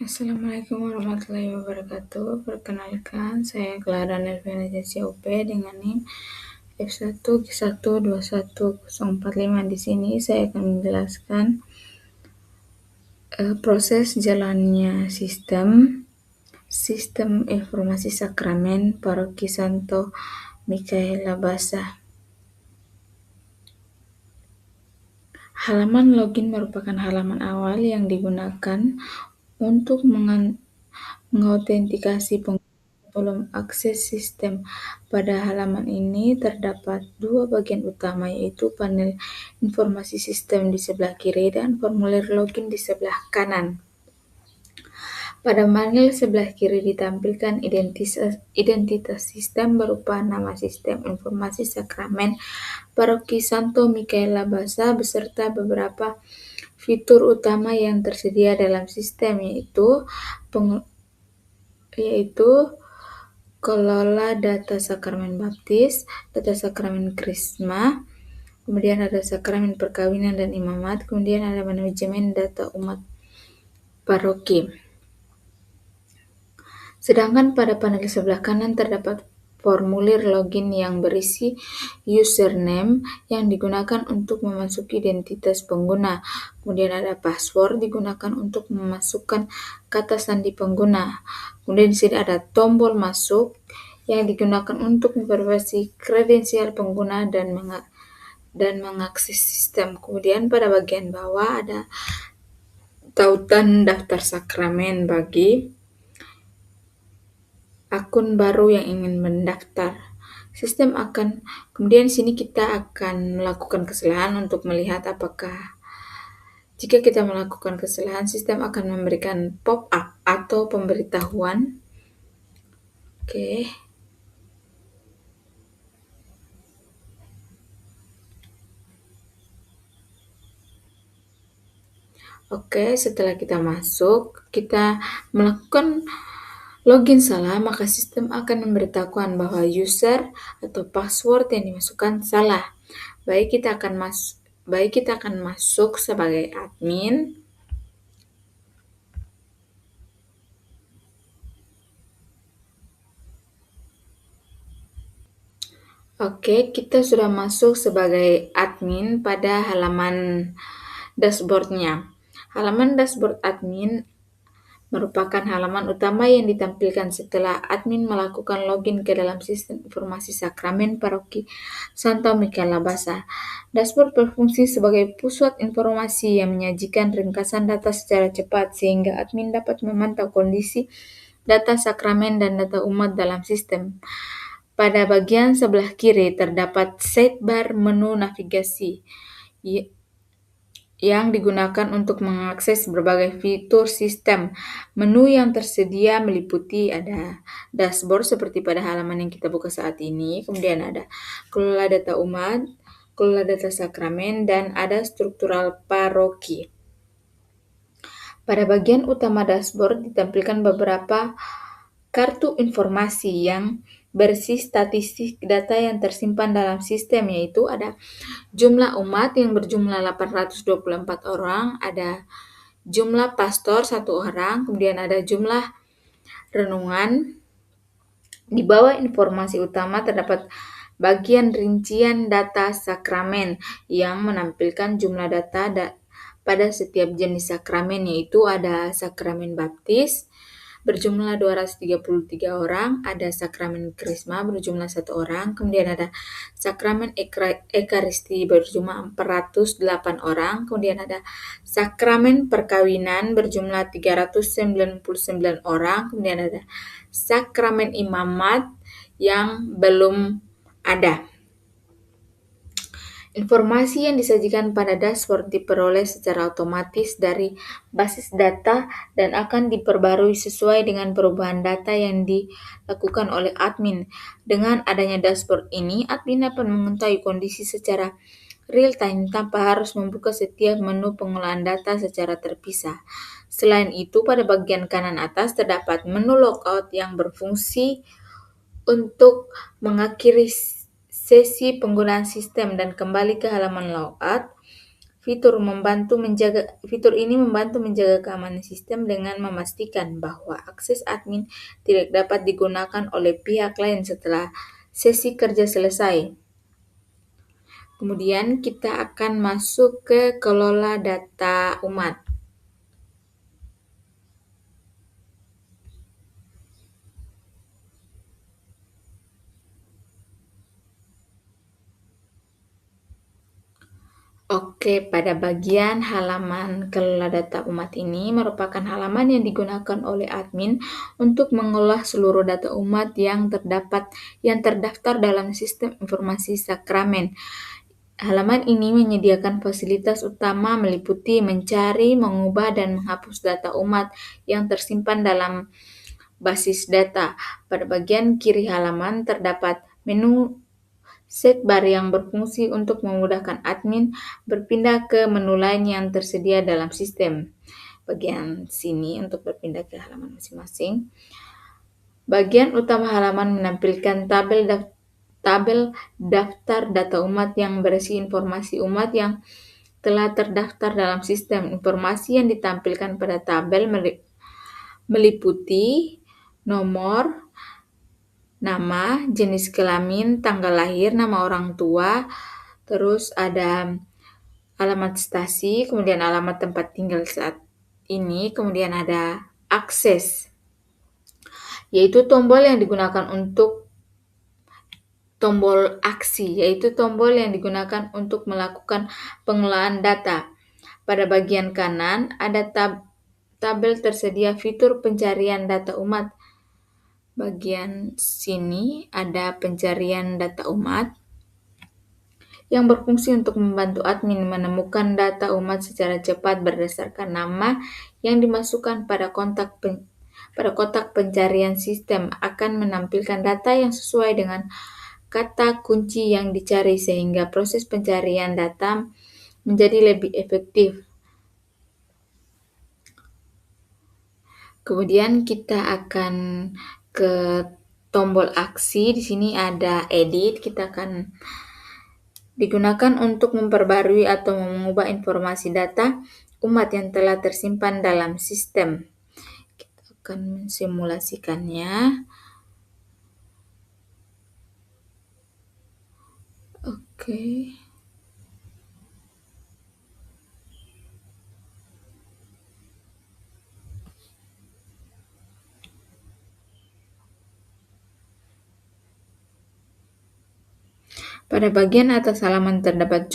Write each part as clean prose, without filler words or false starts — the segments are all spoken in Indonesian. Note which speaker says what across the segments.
Speaker 1: Assalamualaikum warahmatullahi wabarakatuh. Perkenalkan, saya Clara Nelviana COP dengan NIM F1G1210455. Di sini saya akan menjelaskan proses jalannya sistem informasi sakramen Paroki Santo Mikaela Basah. Halaman login merupakan halaman awal yang digunakan untuk mengautentikasi pengguna sebelum akses sistem. Pada halaman ini terdapat dua bagian utama, yaitu panel informasi sistem di sebelah kiri dan formulir login di sebelah kanan. Pada panel sebelah kiri ditampilkan identitas sistem berupa nama sistem informasi sakramen Paroki Santo Mikaela Basah beserta beberapa fitur utama yang tersedia dalam sistem, yaitu kelola data sakramen baptis, data sakramen krisma, kemudian ada sakramen perkawinan dan imamat, kemudian ada manajemen data umat paroki. Sedangkan pada panel sebelah kanan terdapat formulir login yang berisi username yang digunakan untuk memasuki identitas pengguna. Kemudian ada password digunakan untuk memasukkan kata sandi pengguna. Kemudian di sini ada tombol masuk yang digunakan untuk memverifikasi kredensial pengguna dan mengakses sistem. Kemudian pada bagian bawah ada tautan daftar sakramen bagi akun baru yang ingin mendaftar. Kemudian di sini kita akan melakukan kesalahan untuk melihat apakah jika kita melakukan kesalahan, sistem akan memberikan pop-up atau pemberitahuan. Setelah kita masuk, kita melakukan login salah, maka sistem akan memberitahukan bahwa user atau password yang dimasukkan salah. Baik kita akan masuk sebagai admin. Kita sudah masuk sebagai admin pada halaman dashboard-nya. Halaman dashboard admin merupakan halaman utama yang ditampilkan setelah admin melakukan login ke dalam sistem informasi sakramen Paroki Santo Mikaela Basah. Dashboard berfungsi sebagai pusat informasi yang menyajikan ringkasan data secara cepat sehingga admin dapat memantau kondisi data sakramen dan data umat dalam sistem. Pada bagian sebelah kiri terdapat sidebar menu navigasi yang digunakan untuk mengakses berbagai fitur sistem. Menu yang tersedia meliputi ada dashboard seperti pada halaman yang kita buka saat ini, kemudian ada kelola data umat, kelola data sakramen, dan ada struktural paroki. Pada bagian utama dashboard ditampilkan beberapa kartu informasi yang berisi statistik data yang tersimpan dalam sistem, yaitu ada jumlah umat yang berjumlah 824 orang, ada jumlah pastor 1 orang, kemudian ada jumlah renungan. Di bawah informasi utama terdapat bagian rincian data sakramen yang menampilkan jumlah data pada setiap jenis sakramen, yaitu ada sakramen baptis berjumlah 233 orang, ada sakramen krisma berjumlah 1 orang, kemudian ada sakramen ekaristi berjumlah 408 orang, kemudian ada sakramen perkawinan berjumlah 399 orang, kemudian ada sakramen imamat yang belum ada. Informasi yang disajikan pada dashboard diperoleh secara otomatis dari basis data dan akan diperbarui sesuai dengan perubahan data yang dilakukan oleh admin. Dengan adanya dashboard ini, admin dapat mengetahui kondisi secara real time tanpa harus membuka setiap menu pengolahan data secara terpisah. Selain itu, pada bagian kanan atas terdapat menu logout yang berfungsi untuk mengakhiri sesi penggunaan sistem dan kembali ke halaman logout. Fitur ini membantu menjaga keamanan sistem dengan memastikan bahwa akses admin tidak dapat digunakan oleh pihak lain setelah sesi kerja selesai. Kemudian kita akan masuk ke kelola data umat. Oke, pada bagian halaman kelola data umat ini merupakan halaman yang digunakan oleh admin untuk mengolah seluruh data umat yang terdaftar dalam sistem informasi sakramen. Halaman ini menyediakan fasilitas utama meliputi mencari, mengubah, dan menghapus data umat yang tersimpan dalam basis data. Pada bagian kiri halaman terdapat menu sidebar yang berfungsi untuk memudahkan admin berpindah ke menu lain yang tersedia dalam sistem. Bagian sini untuk berpindah ke halaman masing-masing. Bagian utama halaman menampilkan tabel daftar data umat yang berisi informasi umat yang telah terdaftar dalam sistem. Informasi yang ditampilkan pada tabel meliputi nomor, nama, jenis kelamin, tanggal lahir, nama orang tua, terus ada alamat stasi, kemudian alamat tempat tinggal saat ini, kemudian ada akses, yaitu tombol yang digunakan untuk tombol aksi, yaitu tombol yang digunakan untuk melakukan pengelolaan data. Pada bagian kanan ada tabel tersedia fitur pencarian data umat. Bagian sini ada pencarian data umat yang berfungsi untuk membantu admin menemukan data umat secara cepat berdasarkan nama yang dimasukkan pada kotak pencarian. Sistem akan menampilkan data yang sesuai dengan kata kunci yang dicari sehingga proses pencarian data menjadi lebih efektif. Kemudian kita akan ke tombol aksi. Di sini ada edit. Kita akan digunakan untuk memperbarui atau mengubah informasi data umat yang telah tersimpan dalam sistem. Kita akan mensimulasikannya. Oke. Pada bagian atas halaman terdapat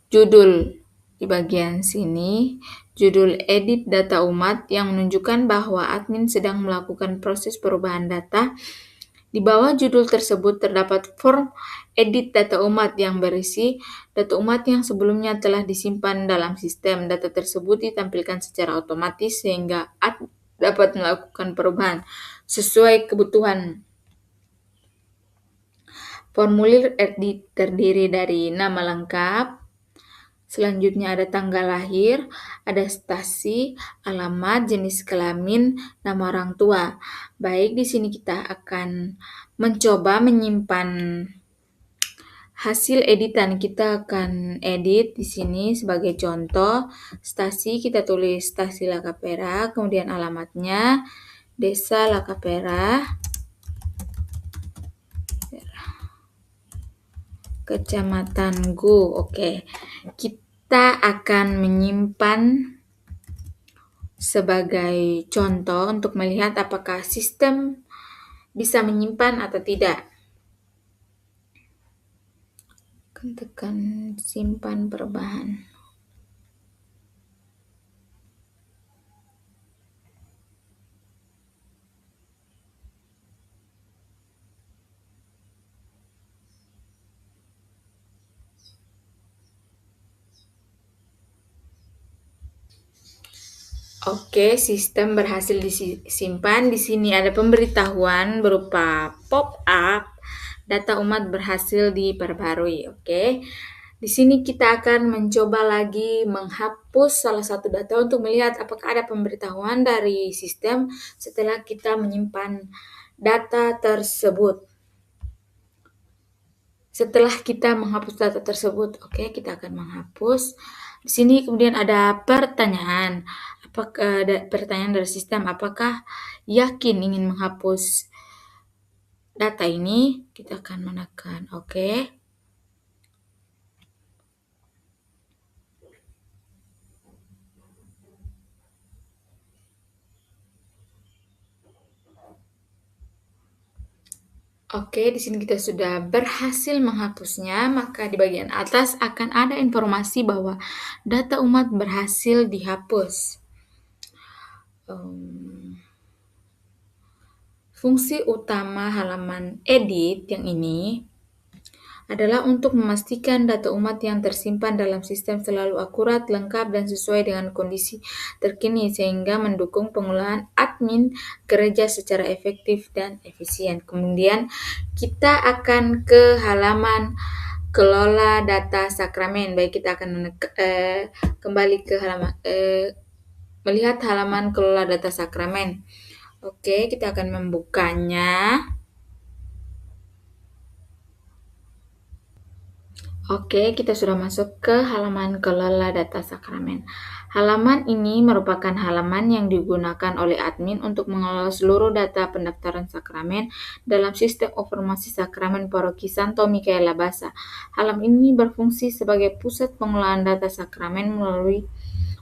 Speaker 1: judul di bagian sini, judul edit data umat yang menunjukkan bahwa admin sedang melakukan proses perubahan data. Di bawah judul tersebut terdapat form edit data umat yang berisi data umat yang sebelumnya telah disimpan dalam sistem. Data tersebut ditampilkan secara otomatis sehingga admin dapat melakukan perubahan sesuai kebutuhan. Formulir edit terdiri dari nama lengkap, selanjutnya ada tanggal lahir, ada stasi, alamat, jenis kelamin, nama orang tua. Baik, di sini kita akan mencoba menyimpan hasil editan. Kita akan edit di sini sebagai contoh. Stasi kita tulis Stasi Lakapera, kemudian alamatnya Desa Lakapera, Kecamatan Gu. Oke, kita akan menyimpan sebagai contoh untuk melihat apakah sistem bisa menyimpan atau tidak. Tekan simpan perubahan. Oke, sistem berhasil disimpan. Di sini ada pemberitahuan berupa pop-up. Data umat berhasil diperbarui. Oke. Di sini kita akan mencoba lagi menghapus salah satu data untuk melihat apakah ada pemberitahuan dari sistem setelah kita menyimpan data tersebut. Setelah kita menghapus data tersebut, oke, kita akan menghapus. Di sini kemudian ada pertanyaan. Apakah ada pertanyaan dari sistem, apakah yakin ingin menghapus data ini? Kita akan menekan oke. Oke, di sini kita sudah berhasil menghapusnya, maka di bagian atas akan ada informasi bahwa data umat berhasil dihapus. Fungsi utama halaman edit yang ini adalah untuk memastikan data umat yang tersimpan dalam sistem selalu akurat, lengkap, dan sesuai dengan kondisi terkini sehingga mendukung pengolahan admin gereja secara efektif dan efisien. Kemudian kita akan ke halaman kelola data sakramen. Baik, kita akan kembali ke halaman melihat halaman kelola data sakramen. Oke, kita akan membukanya. Oke, kita sudah masuk ke halaman kelola data sakramen. Halaman ini merupakan halaman yang digunakan oleh admin untuk mengelola seluruh data pendaftaran sakramen dalam sistem informasi sakramen paroki Santo Mikael Labasa. Halaman ini berfungsi sebagai pusat pengelolaan data sakramen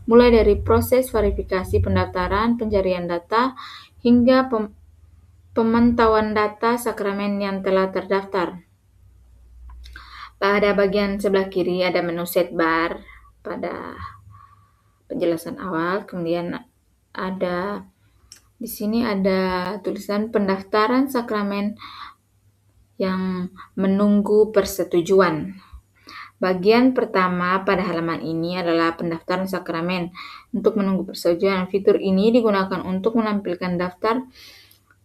Speaker 1: mulai dari proses verifikasi pendaftaran, pencarian data, hingga pemantauan data sakramen yang telah terdaftar. Pada bagian sebelah kiri ada menu setbar pada penjelasan awal, kemudian ada di sini ada tulisan pendaftaran sakramen yang menunggu persetujuan. Bagian pertama pada halaman ini adalah pendaftaran sakramen. Untuk menunggu persetujuan, fitur ini digunakan untuk menampilkan daftar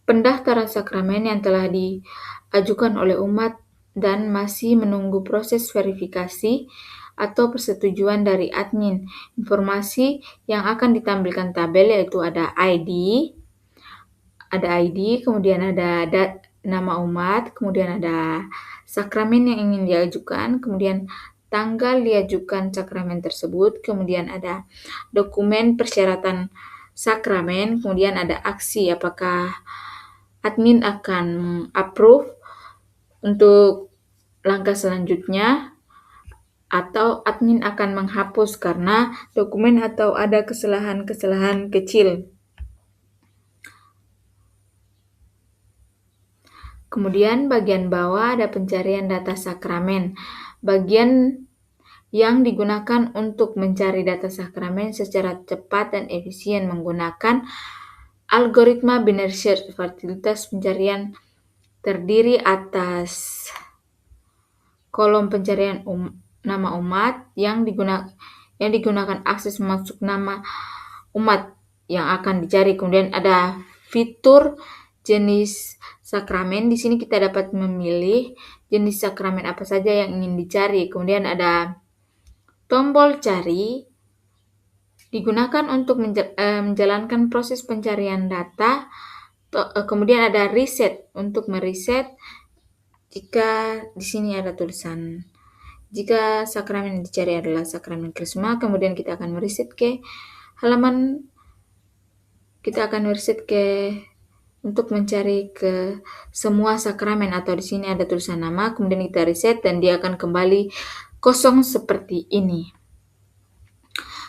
Speaker 1: pendaftaran sakramen yang telah diajukan oleh umat dan masih menunggu proses verifikasi atau persetujuan dari admin. Informasi yang akan ditampilkan tabel yaitu ada ID, kemudian ada nama umat, kemudian ada sakramen yang ingin diajukan, kemudian tanggal diajukan sakramen tersebut, kemudian ada dokumen persyaratan sakramen, kemudian ada aksi apakah admin akan approve untuk langkah selanjutnya atau admin akan menghapus karena dokumen atau ada kesalahan-kesalahan kecil. Kemudian bagian bawah ada pencarian data sakramen. Bagian yang digunakan untuk mencari data sakramen secara cepat dan efisien menggunakan algoritma binary search. Fasilitas pencarian terdiri atas kolom pencarian nama umat yang digunakan akses masuk nama umat yang akan dicari. Kemudian ada fitur jenis sakramen. Di sini kita dapat memilih jenis sakramen apa saja yang ingin dicari. Kemudian ada tombol cari digunakan untuk menjalankan proses pencarian data. Kemudian ada reset untuk mereset jika di sini ada tulisan jika sakramen yang dicari adalah sakramen Krisma, kemudian kita akan mereset ke halaman untuk mencari ke semua sakramen atau di sini ada tulisan nama, kemudian kita reset dan dia akan kembali kosong seperti ini.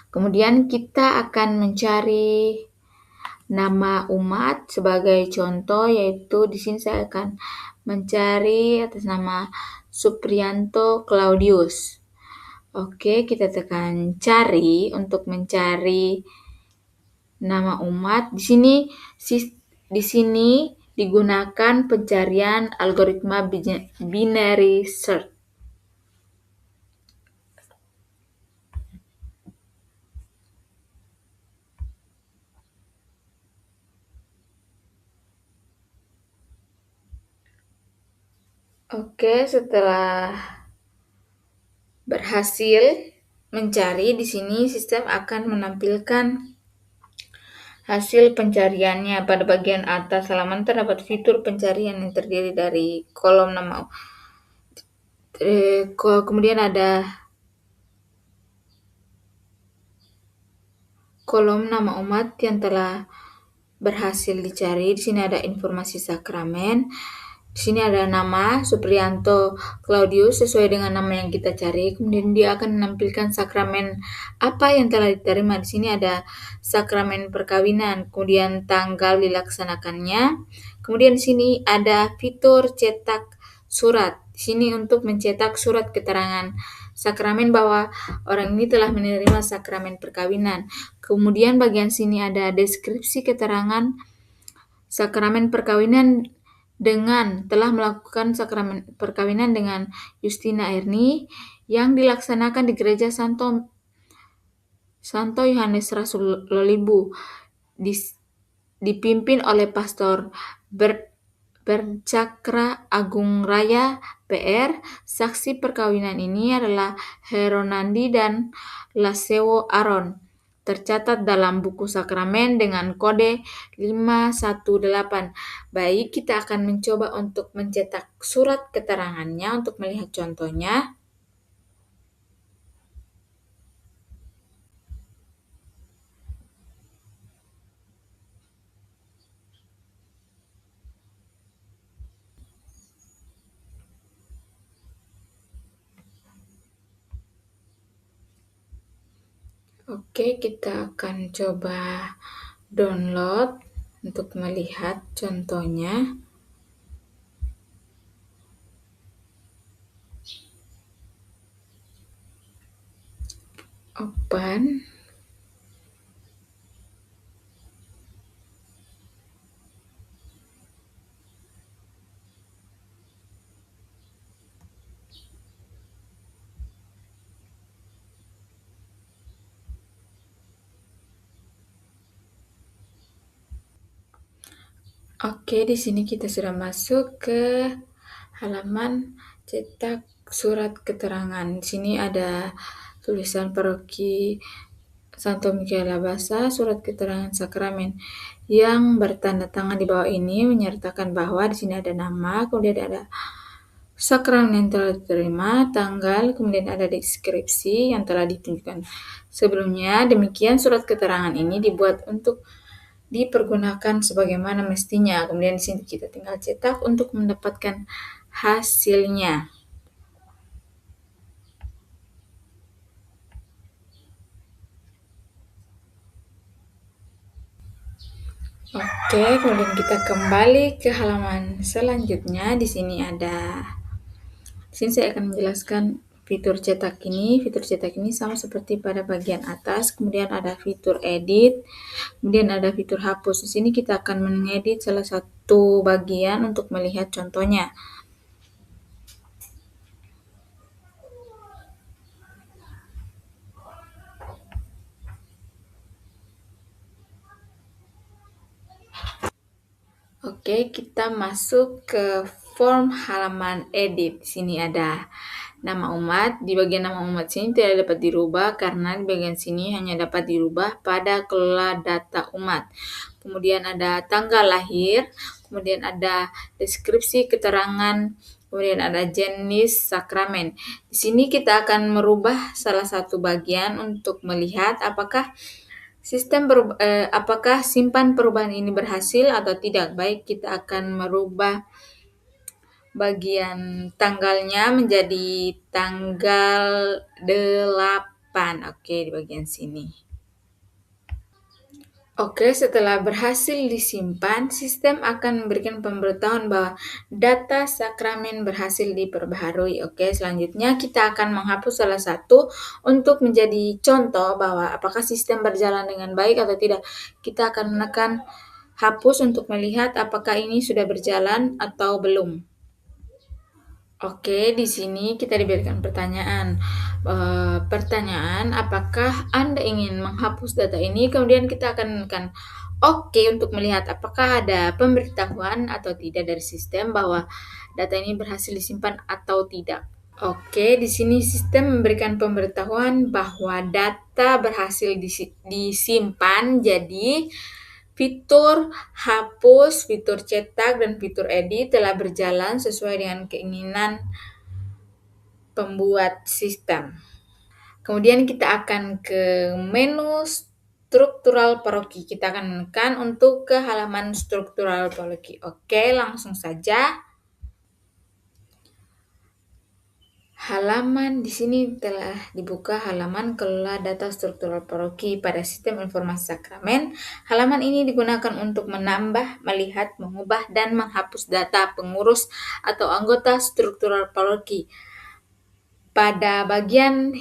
Speaker 1: Kemudian kita akan mencari nama umat sebagai contoh, yaitu di sini saya akan mencari atas nama Suprianto Claudius. Oke, kita tekan cari untuk mencari nama umat. Di sini digunakan pencarian algoritma binary search. Oke, setelah berhasil mencari, di sini sistem akan menampilkan hasil pencariannya. Pada bagian atas halaman terdapat fitur pencarian yang terdiri dari kolom nama. Kemudian ada kolom nama umat yang telah berhasil dicari. Di sini ada informasi sakramen. Di sini ada nama Supriyanto Claudius sesuai dengan nama yang kita cari. Kemudian dia akan menampilkan sakramen apa yang telah diterima. Di sini ada sakramen perkawinan, kemudian tanggal dilaksanakannya. Kemudian di sini ada fitur cetak surat. Di sini untuk mencetak surat keterangan sakramen bahwa orang ini telah menerima sakramen perkawinan. Kemudian bagian sini ada deskripsi keterangan sakramen perkawinan dengan telah melakukan sakramen perkawinan dengan Justina Erni yang dilaksanakan di Gereja Santo Yohanes Rasul Lolibu, dipimpin oleh Pastor Bercakra Agung Raya PR. Saksi perkawinan ini adalah Heronandi dan Lasewo Aron. Tercatat dalam buku sakramen dengan kode 518. Baik, kita akan mencoba untuk mencetak surat keterangannya untuk melihat contohnya. Oke, kita akan coba download untuk melihat contohnya. Open. Oke, di sini kita sudah masuk ke halaman cetak surat keterangan. Di sini ada tulisan paroki Santo Mikael Abasa, surat keterangan sakramen yang bertanda tangan di bawah ini menyertakan bahwa di sini ada nama, kemudian ada sakramen yang telah diterima, tanggal, kemudian ada deskripsi yang telah ditunjukkan sebelumnya. Demikian surat keterangan ini dibuat untuk dipergunakan sebagaimana mestinya. Kemudian di sini kita tinggal cetak untuk mendapatkan hasilnya. Oke, kemudian kita kembali ke halaman selanjutnya. Di sini saya akan menjelaskan fitur cetak ini. Fitur cetak ini sama seperti pada bagian atas. Kemudian ada fitur edit, kemudian ada fitur hapus. Di sini kita akan mengedit salah satu bagian untuk melihat contohnya. Oke, kita masuk ke form halaman edit. Di sini ada nama umat. Di bagian nama umat sini tidak dapat dirubah karena di bagian sini hanya dapat dirubah pada kelola data umat. Kemudian ada tanggal lahir, kemudian ada deskripsi keterangan, kemudian ada jenis sakramen. Di sini kita akan merubah salah satu bagian untuk melihat apakah apakah simpan perubahan ini berhasil atau tidak. Baik, kita akan merubah bagian tanggalnya menjadi tanggal 8. Oke, di bagian sini. Oke, setelah berhasil disimpan, sistem akan memberikan pemberitahuan bahwa data sakramen berhasil diperbaharui. Oke, selanjutnya kita akan menghapus salah satu untuk menjadi contoh bahwa apakah sistem berjalan dengan baik atau tidak. Kita akan menekan hapus untuk melihat apakah ini sudah berjalan atau belum. Oke, di sini kita diberikan pertanyaan. Pertanyaan, apakah Anda ingin menghapus data ini? Kemudian kita akan menekan Oke untuk melihat apakah ada pemberitahuan atau tidak dari sistem bahwa data ini berhasil disimpan atau tidak. Oke, di sini sistem memberikan pemberitahuan bahwa data berhasil disimpan, jadi fitur hapus, fitur cetak, dan fitur edit telah berjalan sesuai dengan keinginan pembuat sistem. Kemudian kita akan ke menu struktural paroki. Kita akan menekan untuk ke halaman struktural paroki. Oke, langsung saja. Halaman di sini telah dibuka halaman kelola data struktural paroki pada sistem informasi sakramen. Halaman ini digunakan untuk menambah, melihat, mengubah, dan menghapus data pengurus atau anggota struktural paroki. Pada bagian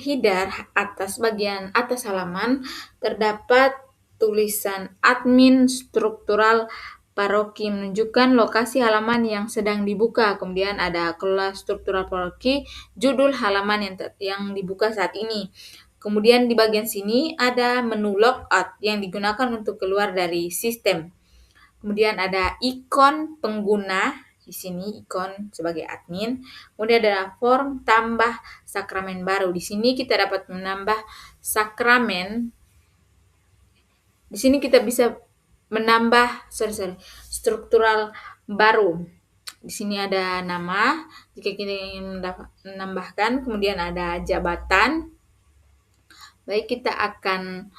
Speaker 1: bagian atas halaman terdapat tulisan admin struktural paroki menunjukkan lokasi halaman yang sedang dibuka. Kemudian ada kelola struktural paroki, judul halaman yang dibuka saat ini. Kemudian di bagian sini ada menu logout yang digunakan untuk keluar dari sistem. Kemudian ada ikon pengguna, di sini ikon sebagai admin. Kemudian ada form tambah sakramen baru. Di sini kita dapat menambah sakramen. Di sini kita bisa menambah struktural baru. Di sini ada nama, jika kita ingin menambahkan, kemudian ada jabatan. Baik, kita akan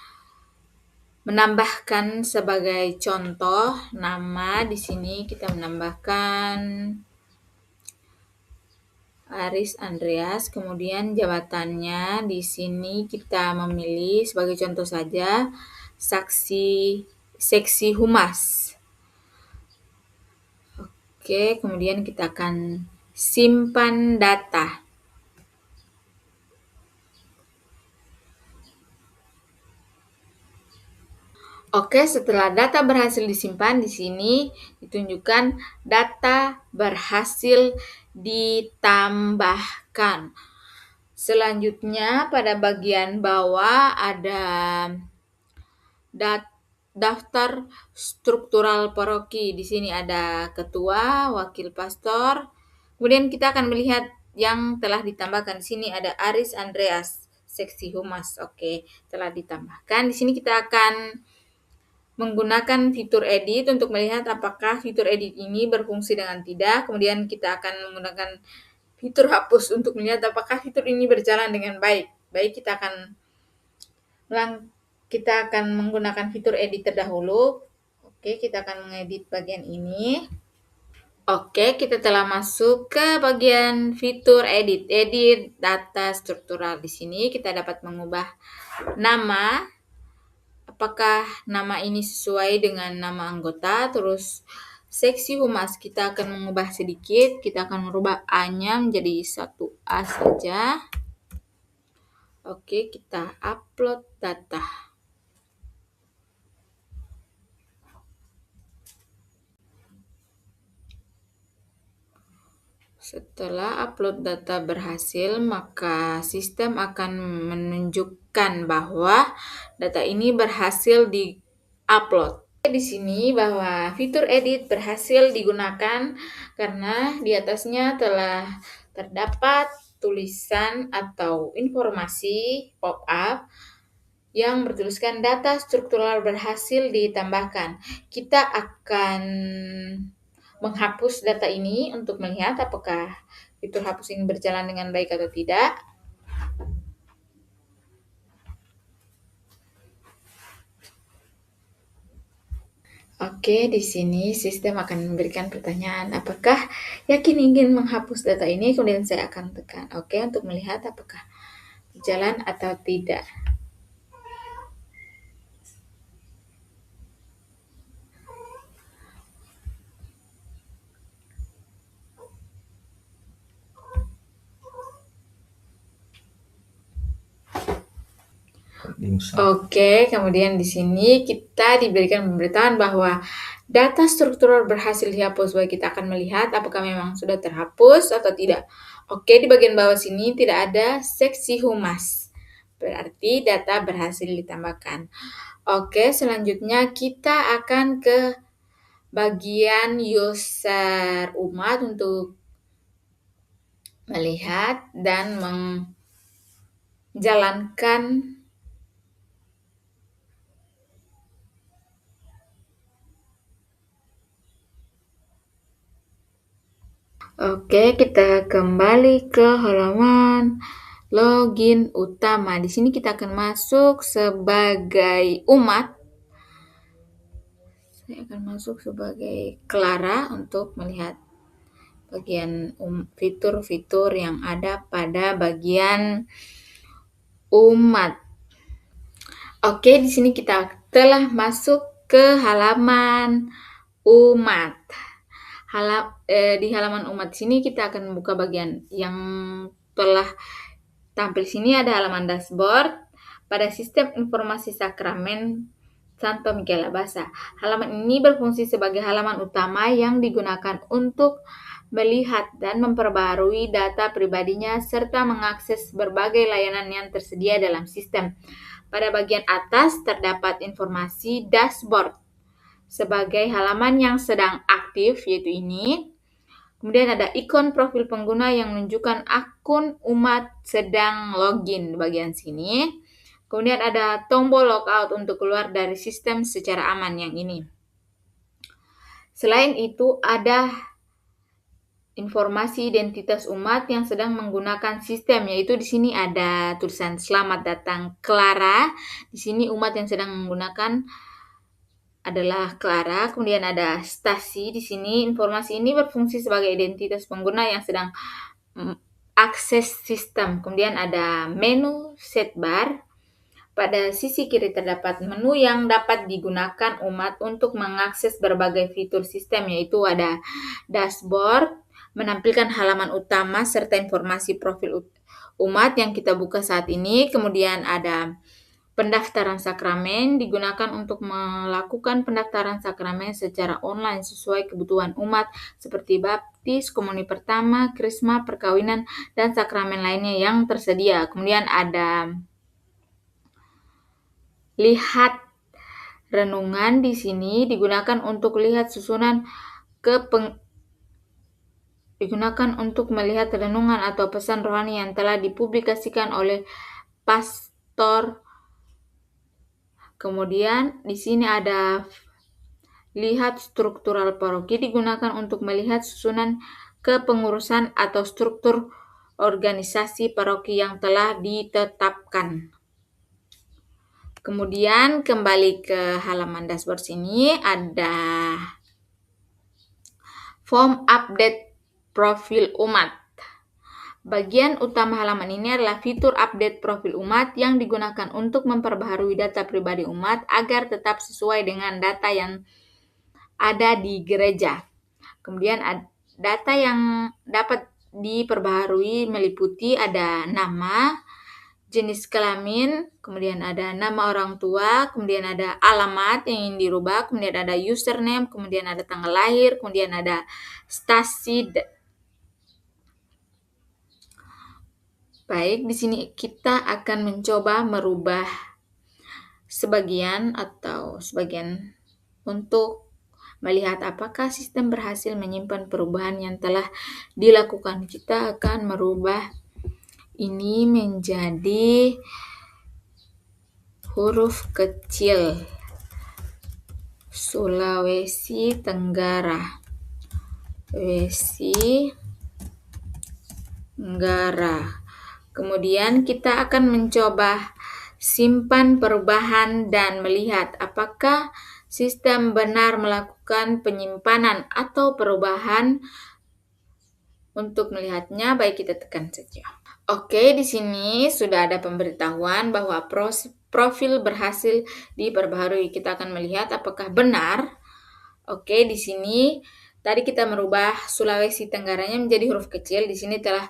Speaker 1: menambahkan sebagai contoh nama. Di sini kita menambahkan Aris Andreas, kemudian jabatannya di sini kita memilih sebagai contoh saja seksi humas. Oke, kemudian kita akan simpan data. Oke, setelah data berhasil disimpan, di sini ditunjukkan data berhasil ditambahkan. Selanjutnya pada bagian bawah ada daftar struktural paroki. Di sini ada ketua, wakil pastor. Kemudian kita akan melihat yang telah ditambahkan. Di sini ada Aris Andreas, seksi humas. Oke, telah ditambahkan. Di sini kita akan menggunakan fitur edit untuk melihat apakah fitur edit ini berfungsi dengan tidak. Kemudian kita akan menggunakan fitur hapus untuk melihat apakah fitur ini berjalan dengan baik. Baik, kita akan menggunakan fitur edit terdahulu. Oke, kita akan mengedit bagian ini. Oke, kita telah masuk ke bagian fitur edit data struktural. Di sini kita dapat mengubah nama. Apakah nama ini sesuai dengan nama anggota? Terus seksi humas kita akan mengubah sedikit. Kita akan merubah A-nya menjadi 1A saja. Oke, kita upload data. Setelah upload data berhasil, maka sistem akan menunjukkan bahwa data ini berhasil di-upload. Di sini bahwa fitur edit berhasil digunakan karena di atasnya telah terdapat tulisan atau informasi pop-up yang bertuliskan data struktural berhasil ditambahkan. Kita akan menghapus data ini untuk melihat apakah fitur hapus ini berjalan dengan baik atau tidak. Oke, di sini sistem akan memberikan pertanyaan, apakah yakin ingin menghapus data ini? Kemudian saya akan tekan oke untuk melihat apakah berjalan atau tidak. Oke, kemudian di sini kita diberikan pemberitahuan bahwa data struktural berhasil dihapus. Baik, kita akan melihat apakah memang sudah terhapus atau tidak. Oke, di bagian bawah sini tidak ada seksi humas. Berarti data berhasil ditambahkan. Oke, selanjutnya kita akan ke bagian user umat untuk melihat dan menjalankan Oke, kita kembali ke halaman Login utama. Di sini kita akan masuk sebagai umat. Saya akan masuk sebagai Clara untuk melihat bagian fitur-fitur yang ada pada bagian umat. Oke, di sini kita telah masuk ke halaman umat. Di halaman umat sini kita akan membuka bagian yang telah tampil sini. Ada halaman dashboard pada sistem informasi sakramen Santo Miguel Abasa. Halaman ini berfungsi sebagai halaman utama yang digunakan untuk melihat dan memperbarui data pribadinya serta mengakses berbagai layanan yang tersedia dalam sistem. Pada bagian atas terdapat informasi dashboard sebagai halaman yang sedang aktif, yaitu ini. Kemudian ada ikon profil pengguna yang menunjukkan akun umat sedang login di bagian sini. Kemudian ada tombol logout untuk keluar dari sistem secara aman yang ini. Selain itu ada informasi identitas umat yang sedang menggunakan sistem, yaitu di sini ada tulisan selamat datang Clara. Di sini umat yang sedang menggunakan adalah Clara. Kemudian ada stasi di sini. Informasi ini berfungsi sebagai identitas pengguna yang sedang akses sistem. Kemudian ada menu set bar. Pada sisi kiri terdapat menu yang dapat digunakan umat untuk mengakses berbagai fitur sistem, yaitu ada dashboard, menampilkan halaman utama serta informasi profil umat yang kita buka saat ini. Kemudian ada pendaftaran sakramen, digunakan untuk melakukan pendaftaran sakramen secara online sesuai kebutuhan umat seperti baptis, komuni pertama, krisma, perkawinan, dan sakramen lainnya yang tersedia. Kemudian ada lihat renungan di sini, digunakan untuk lihat susunan digunakan untuk melihat renungan atau pesan rohani yang telah dipublikasikan oleh pastor. Kemudian di sini ada lihat struktural paroki, digunakan untuk melihat susunan kepengurusan atau struktur organisasi paroki yang telah ditetapkan. Kemudian kembali ke halaman dashboard sini ada form update profil umat. Bagian utama halaman ini adalah fitur update profil umat yang digunakan untuk memperbaharui data pribadi umat agar tetap sesuai dengan data yang ada di gereja. Kemudian data yang dapat diperbaharui meliputi ada nama, jenis kelamin, kemudian ada nama orang tua, kemudian ada alamat yang ingin dirubah, kemudian ada username, kemudian ada tanggal lahir, kemudian ada stasi. Baik, di sini kita akan mencoba merubah sebagian untuk melihat apakah sistem berhasil menyimpan perubahan yang telah dilakukan. Kita akan merubah ini menjadi huruf kecil Sulawesi Tenggara. Kemudian kita akan mencoba simpan perubahan dan melihat apakah sistem benar melakukan penyimpanan atau perubahan. Untuk melihatnya, baik kita tekan saja. Oke, di sini sudah ada pemberitahuan bahwa profil berhasil diperbaharui. Kita akan melihat apakah benar. Oke, di sini tadi kita merubah Sulawesi Tenggaranya menjadi huruf kecil. Di sini telah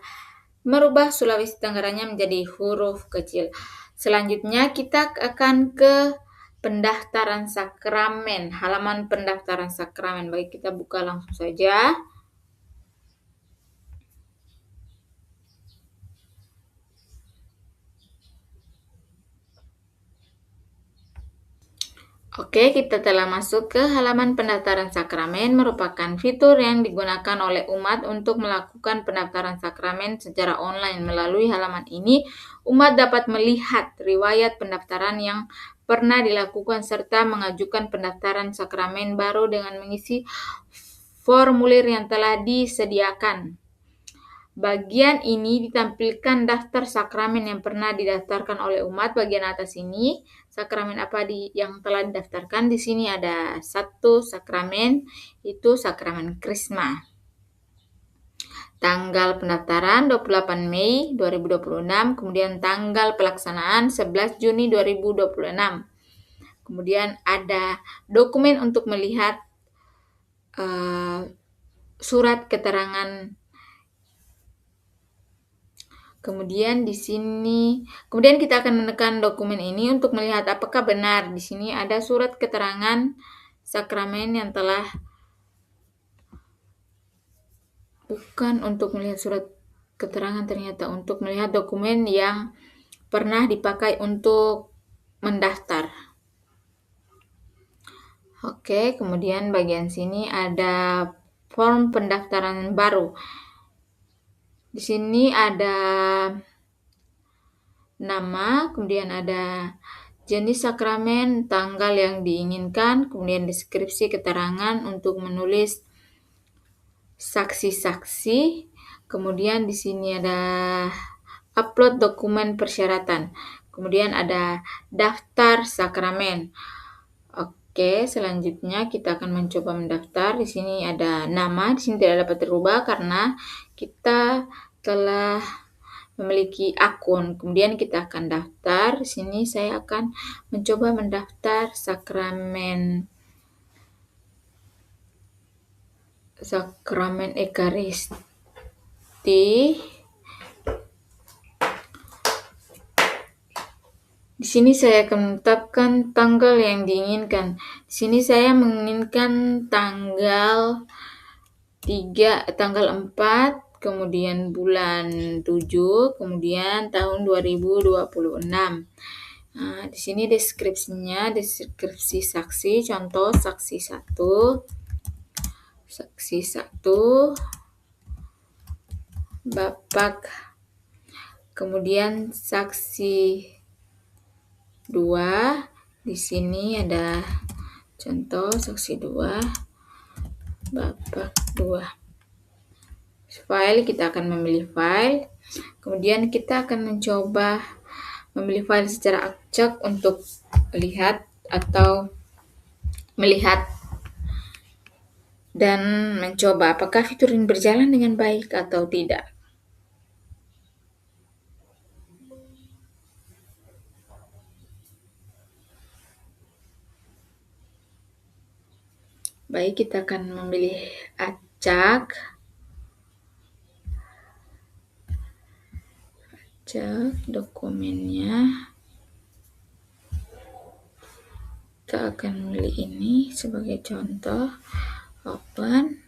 Speaker 1: merubah Sulawesi Tenggaranya menjadi huruf kecil. Selanjutnya kita akan ke pendaftaran sakramen, halaman pendaftaran sakramen. Baik, kita buka langsung saja. Oke, kita telah masuk ke halaman pendaftaran sakramen, merupakan fitur yang digunakan oleh umat untuk melakukan pendaftaran sakramen secara online. Melalui halaman ini, umat dapat melihat riwayat pendaftaran yang pernah dilakukan serta mengajukan pendaftaran sakramen baru dengan mengisi formulir yang telah disediakan. Bagian ini ditampilkan daftar sakramen yang pernah didaftarkan oleh umat. Bagian atas ini, sakramen apa yang telah didaftarkan. Di sini ada satu sakramen, itu sakramen Krisma. Tanggal pendaftaran 28 Mei 2026, kemudian tanggal pelaksanaan 11 Juni 2026. Kemudian ada dokumen untuk melihat surat keterangan. Kemudian di sini, kemudian kita akan menekan dokumen ini untuk melihat apakah benar. Di sini ada surat keterangan sakramen yang telah, bukan untuk melihat surat keterangan, ternyata untuk melihat dokumen yang pernah dipakai untuk mendaftar. Oke, kemudian bagian sini ada form pendaftaran baru. Di sini ada nama, kemudian ada jenis sakramen, tanggal yang diinginkan, kemudian deskripsi keterangan untuk menulis saksi-saksi. Kemudian di sini ada upload dokumen persyaratan. Kemudian ada daftar sakramen. Oke, selanjutnya kita akan mencoba mendaftar. Di sini ada nama, di sini tidak dapat dirubah karena kita telah memiliki akun. Kemudian kita akan daftar. Di sini saya akan mencoba mendaftar sakramen Ekaristi. Di sini saya akan menetapkan tanggal yang diinginkan. Di sini saya menginginkan tanggal 4, kemudian bulan 7, kemudian tahun 2026. Nah, di sini deskripsinya, deskripsi saksi, contoh saksi 1, Bapak, kemudian saksi 2, di sini ada contoh saksi 2, Bapak 2. File, kita akan memilih file, kemudian kita akan mencoba memilih file secara acak untuk melihat dan mencoba apakah fitur ini berjalan dengan baik atau tidak. Baik, kita akan memilih acak dokumennya. Kita akan memilih ini sebagai contoh, open.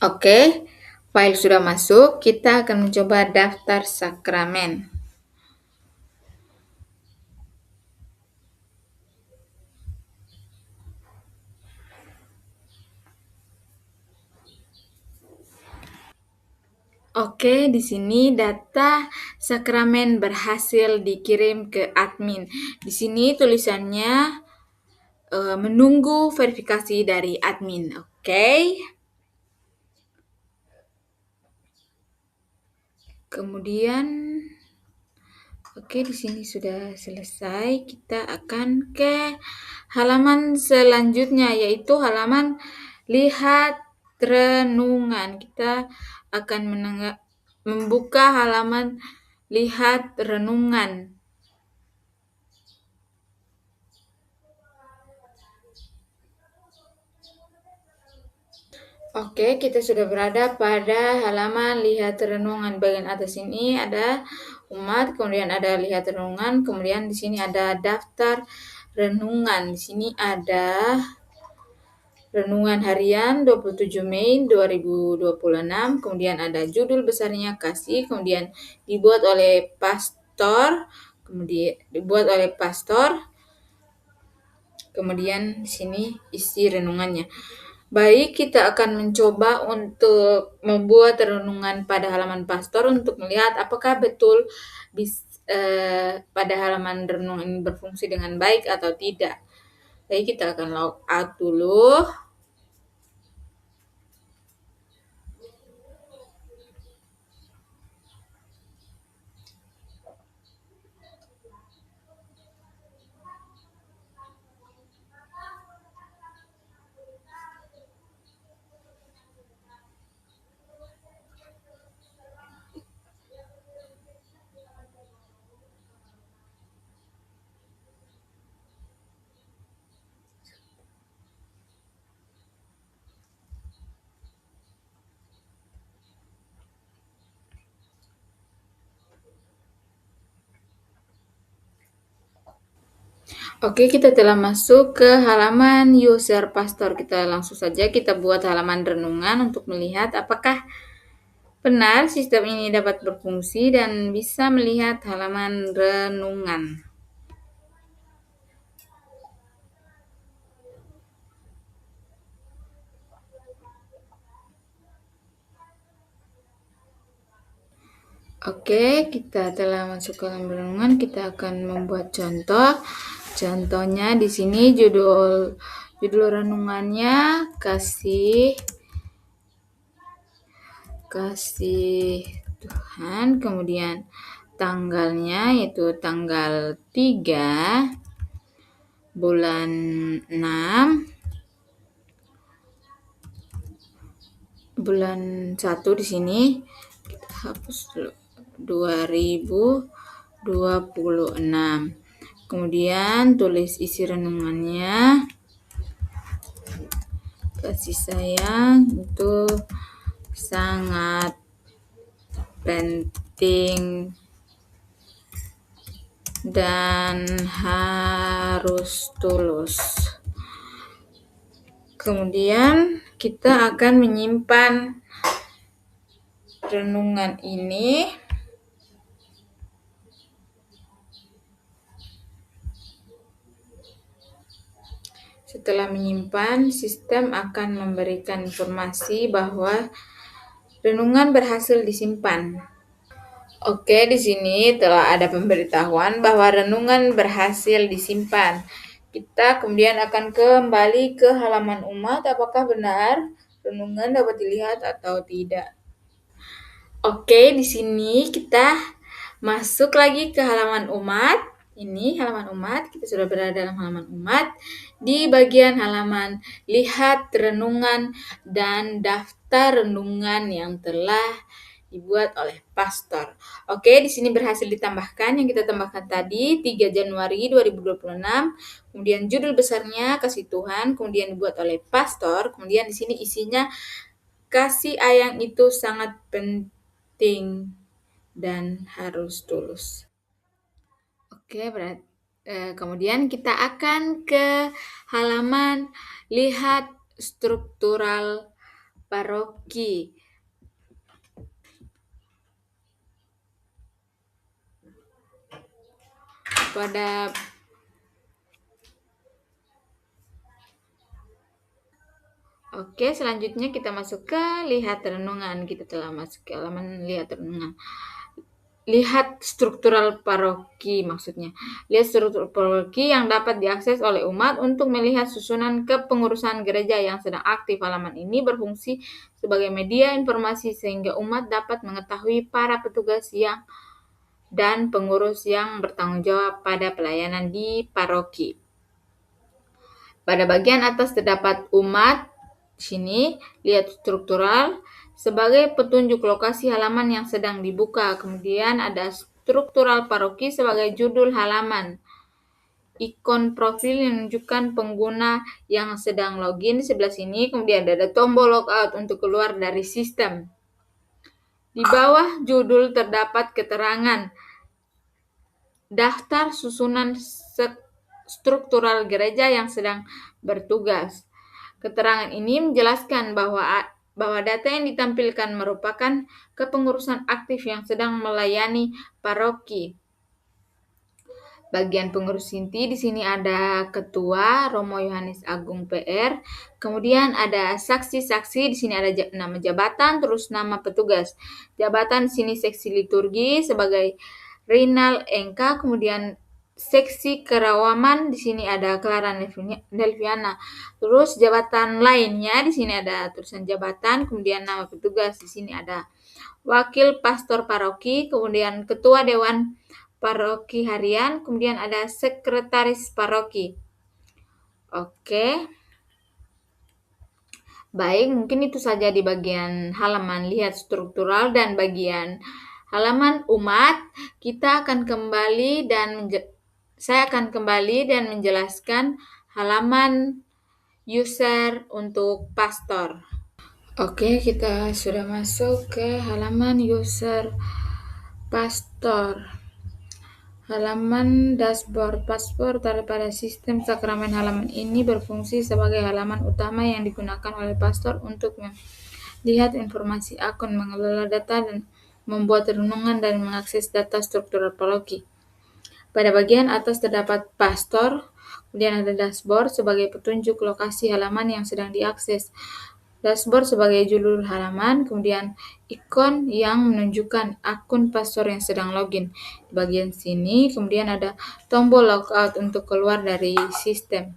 Speaker 1: Oke, file sudah masuk, kita akan mencoba daftar sakramen. Oke, di sini data sakramen berhasil dikirim ke admin. Di sini tulisannya menunggu verifikasi dari admin. Oke. Kemudian di sini sudah selesai. Kita akan ke halaman selanjutnya, yaitu halaman lihat renungan. Kita akan membuka halaman lihat renungan. Oke, kita sudah berada pada halaman lihat renungan. Bagian atas ini ada umat, kemudian ada lihat renungan, kemudian di sini ada daftar renungan. Di sini ada renungan harian 27 Mei 2026, kemudian ada judul besarnya kasih, kemudian dibuat oleh pastor, kemudian di sini isi renungannya. Baik, kita akan mencoba untuk membuat renungan pada halaman pastor untuk melihat apakah betul pada halaman renungan ini berfungsi dengan baik atau tidak. Baik, kita akan log out dulu. Oke, kita telah masuk ke halaman user pastor. Kita langsung saja kita buat halaman renungan untuk melihat apakah benar sistem ini dapat berfungsi dan bisa melihat halaman renungan. Oke, kita telah masuk ke halaman renungan. Kita akan membuat contoh. Contohnya di sini judul renungannya kasih Tuhan, kemudian tanggalnya yaitu tanggal 3 bulan 6 bulan 1 di sini kita hapus dulu 2026. Kemudian tulis isi renungannya. Kasih sayang itu sangat penting dan harus tulus. Kemudian kita akan menyimpan renungan ini. Setelah menyimpan, sistem akan memberikan informasi bahwa renungan berhasil disimpan. Oke, di sini telah ada pemberitahuan bahwa renungan berhasil disimpan. Kita kemudian akan kembali ke halaman umat. Apakah benar renungan dapat dilihat atau tidak? Oke, di sini kita masuk lagi ke halaman umat. Ini halaman umat, kita sudah berada dalam halaman umat. Di bagian halaman lihat renungan dan daftar renungan yang telah dibuat oleh pastor. Oke, di sini berhasil ditambahkan yang kita tambahkan tadi 3 Januari 2026. Kemudian judul besarnya kasih Tuhan, kemudian dibuat oleh pastor. Kemudian di sini isinya kasih ayang itu sangat penting dan harus tulus. Oke, kemudian kita akan ke halaman lihat struktural paroki. Oke, selanjutnya kita masuk ke lihat renungan. Kita telah masuk ke halaman lihat renungan. Lihat struktural paroki maksudnya. Lihat struktural paroki yang dapat diakses oleh umat untuk melihat susunan kepengurusan gereja yang sedang aktif. Halaman ini berfungsi sebagai media informasi sehingga umat dapat mengetahui para petugas dan pengurus yang bertanggung jawab pada pelayanan di paroki. Pada bagian atas terdapat umat. Di sini lihat struktural sebagai petunjuk lokasi halaman yang sedang dibuka. Kemudian ada struktural paroki sebagai judul halaman. Ikon profil yang menunjukkan pengguna yang sedang login di sebelah sini. Kemudian ada tombol logout untuk keluar dari sistem. Di bawah judul terdapat keterangan daftar susunan struktural gereja yang sedang bertugas. Keterangan ini menjelaskan bahwa data yang ditampilkan merupakan kepengurusan aktif yang sedang melayani paroki. Bagian pengurus inti di sini ada Ketua Romo Yohanes Agung PR, kemudian ada saksi-saksi, di sini ada nama jabatan, terus nama petugas. Jabatan di sini seksi liturgi sebagai Rinal Engka, kemudian seksi kerawaman di sini ada Clara Delviana. Terus jabatan lainnya di sini ada tulisan jabatan, kemudian nama petugas di sini ada wakil pastor paroki, kemudian ketua dewan paroki harian, kemudian ada sekretaris paroki. Oke. Baik, mungkin itu saja di bagian halaman lihat struktural dan bagian halaman umat. Kita akan kembali dan saya akan kembali dan menjelaskan halaman user untuk pastor. Oke, kita sudah masuk ke halaman user pastor. Halaman dashboard paspor pada sistem sakramen. Halaman ini berfungsi sebagai halaman utama yang digunakan oleh pastor untuk melihat informasi akun, mengelola data, dan membuat renungan dan mengakses data struktural paroki. Pada bagian atas terdapat pastor, kemudian ada dashboard sebagai petunjuk lokasi halaman yang sedang diakses. Dashboard sebagai judul halaman, kemudian ikon yang menunjukkan akun pastor yang sedang login. Di bagian sini kemudian ada tombol logout untuk keluar dari sistem.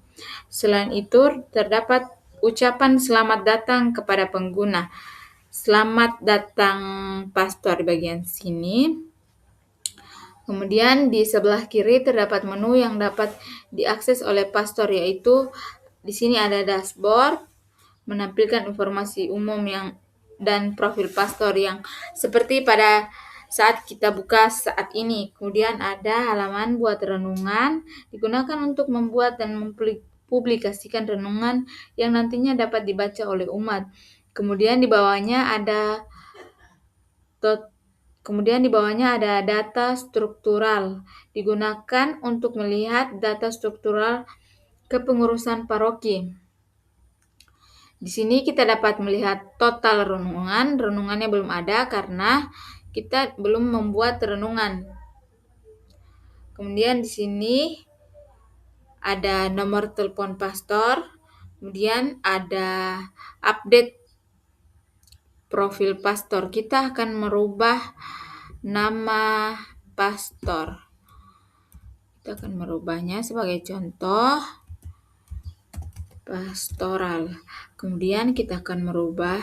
Speaker 1: Selain itu terdapat ucapan selamat datang kepada pengguna. Selamat datang pastor di bagian sini. Kemudian di sebelah kiri terdapat menu yang dapat diakses oleh pastor, yaitu di sini ada dashboard, menampilkan informasi umum dan profil pastor yang seperti pada saat kita buka saat ini. Kemudian ada halaman buat renungan, digunakan untuk membuat dan mempublikasikan renungan yang nantinya dapat dibaca oleh umat. Kemudian di bawahnya ada data struktural, digunakan untuk melihat data struktural kepengurusan paroki. Di sini kita dapat melihat total renungan. Renungannya belum ada karena kita belum membuat renungan. Kemudian di sini ada nomor telepon pastor, kemudian ada update profil pastor. Kita akan merubah nama pastor. Kita akan merubahnya sebagai contoh pastoral. Kemudian kita akan merubah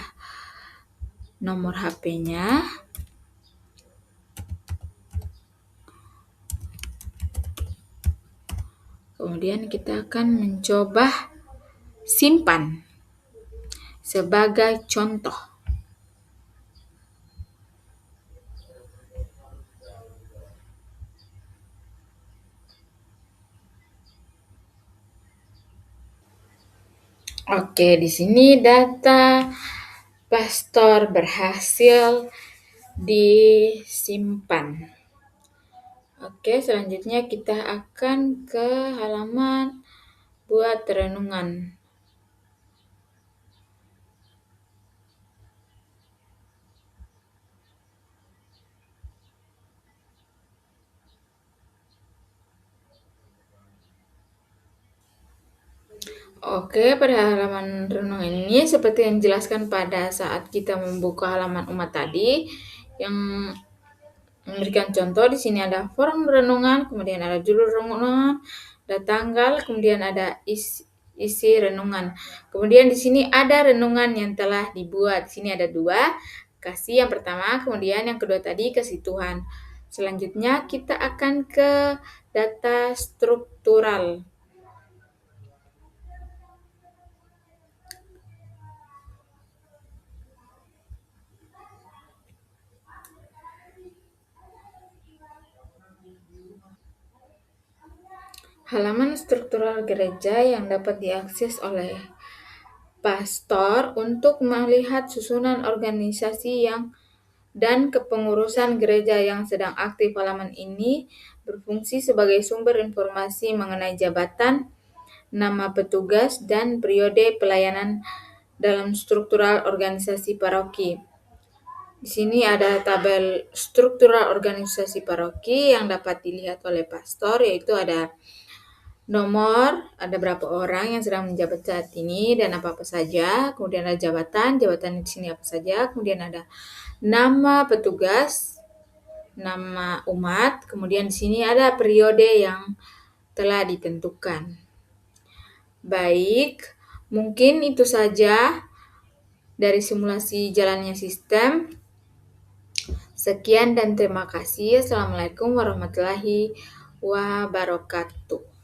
Speaker 1: nomor HP-nya. Kemudian kita akan mencoba simpan sebagai contoh. Oke, di sini data pastor berhasil disimpan. Oke, selanjutnya kita akan ke halaman buat renungan. Oke, pada halaman renungan ini seperti yang dijelaskan pada saat kita membuka halaman umat tadi, yang memberikan contoh. Di sini ada form renungan, kemudian ada judul renungan, ada tanggal, kemudian ada isi renungan. Kemudian di sini ada renungan yang telah dibuat. Di sini ada 2, kasih yang pertama, kemudian yang kedua tadi kasih Tuhan. Selanjutnya kita akan ke data struktural. Halaman struktural gereja yang dapat diakses oleh pastor untuk melihat susunan organisasi dan kepengurusan gereja yang sedang aktif. Halaman ini berfungsi sebagai sumber informasi mengenai jabatan, nama petugas, dan periode pelayanan dalam struktural organisasi paroki. Di sini ada tabel struktural organisasi paroki yang dapat dilihat oleh pastor, yaitu ada nomor, ada berapa orang yang sedang menjabat saat ini dan apa-apa saja. Kemudian ada jabatan di sini apa saja. Kemudian ada nama petugas, nama umat. Kemudian di sini ada periode yang telah ditentukan. Baik, mungkin itu saja dari simulasi jalannya sistem. Sekian dan terima kasih. Assalamualaikum warahmatullahi wabarakatuh.